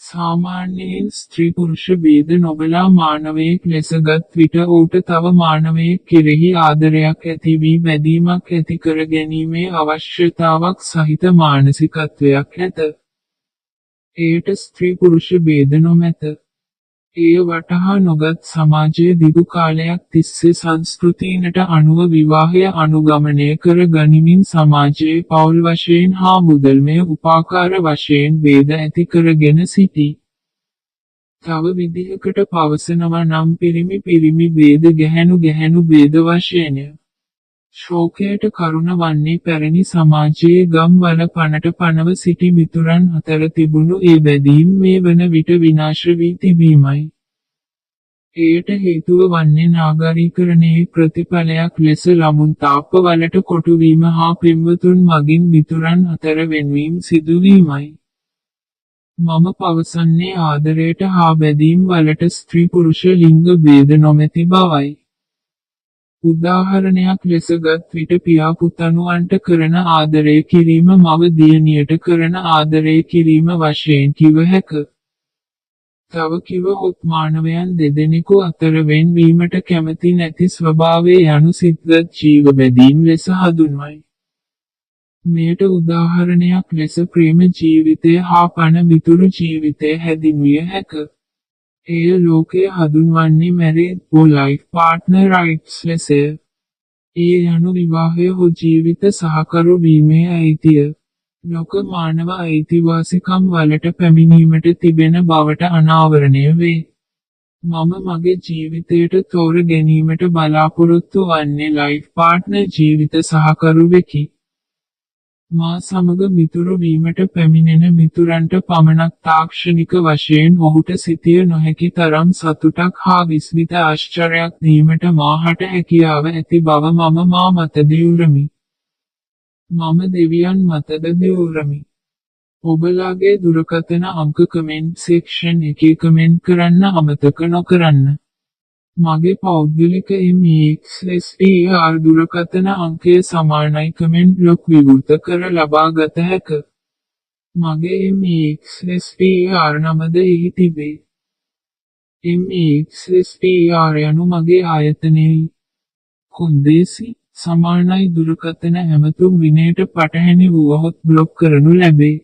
සාමාන්‍යයෙන් ස්ත්‍රී පුරුෂ භේද නොබලා මානවයෙක් ලෙසගත් විට ඌට තව මානවයෙක් කෙරෙහි ආදරයක් ඇති වී බැඳීමක් ඇති කර ගැනීමේ අවශ්‍යතාවක් සහිත මානසිකත්වයක් ඇත. එයට ස්ත්‍රී පුරුෂ භේද නොමැත. එය වටහා නොගත් සමාජය දිගු කාලයක් තිස්සේ සංස්කෘතීනට අනුව විවාහය අනුගමනය කර ගනිමින් සමාජයේ පවුල් වශයෙන් හා මුදල්මය උපාකාර වශයෙන් භේද ඇති කරගෙන සිටී. තව විදිහකට පවසනවා නම් පිරිමි භේද ගැහැණු භේද වශයෙන්ය. ශෝකයට කරුණ වන්නේ පැරණි සමාජයේ ගම් වල පනට පනව සිටි මිතුරන් අතර තිබුණු ඒ බැඳීම් මේ වන විට විනාශ වී තිබීමයි. එයට හේතුව වන්නේ නාගරීකරණයේ ප්‍රතිඵලයක් ලෙස ළමුන් තාප්ප වලට කොටුවීම හා පෙම්වතුන් මගින් මිතුරන් අතර වෙන්වීම සිදුවීමයි. මම පවසන්නේ ආදරයට හා බැඳීම් වලට ස්ත්‍රී පුරුෂ ලිංග භේද නොමැති බවයි. උදාහරණයක් ලෙස ගත් විට පියා පුතණුවන්ට කරන ආදරය කිරීම මව දියණියට කරන ආදරය කිරීම වශයෙන් කිව හැක. තව කිවහොත් මානවයන් දෙදෙනෙකු අතර වෙන්වීමට කැමති නැති ස්වභාවය යනු සිත්ගත් ජීව බැඳීම් ලෙස හඳුන්වයි. මෙයට උදාහරණයක් ලෙස ප්‍රේම ජීවිතය හා පණ මිතුරු ජීවිතය හැඳින්විය හැක. එය ලෝකයේ හඳුන්වන්නේ married or life partner rights ලෙසය. ඒ යනු විවාහය හෝ ජීවිත සහකරු වීමේ අයිතිය. ලෝක මානව අයිතිවාසිකම් වලට පැමිණීමට තිබෙන බවට අනාවරණය වේ. මම මගේ ජීවිතයට තෝර ගැනීමට බලාපොරොත්තු වන්නේ ලයිෆ් පාර්ට්නර් ජීවිත සහකරුවෙකි. මා සමග මිතුරු වීමට පැමිණෙන මිතුරන්ට පමණක් තාක්ෂණික වශයෙන් ඔහුට සිතිය නොහැකි තරම් සතුටක් හා විස්මිත ආශ්චර්යයක් දීමට මාහට හැකියාව ඇති බව මම මා මත දියුරමි. මම දෙවියන් මතද දියුරමි. ඔබලාගේ දුරකථන අංක කමෙන්ට් සෙක්ෂන් එකේ කමෙන්ට් කරන්න අමතක නොකරන්න. මගේ පෞද්ගලික MEXSPR දුරකථන අංකය සමානයි කමෙන්ට් බ්ලොක් විවෘත කර ලබා ගත හැක. මගේ MEXSPR නමද එහි තිබේ. MEXSPR යනු මගේ ආයතනයයි. කොන්දේසි සමානයි දුරකථන ඇමතුම් විනයට පටහැනි වුවහොත් බ්ලොක් කරනු ලැබේ.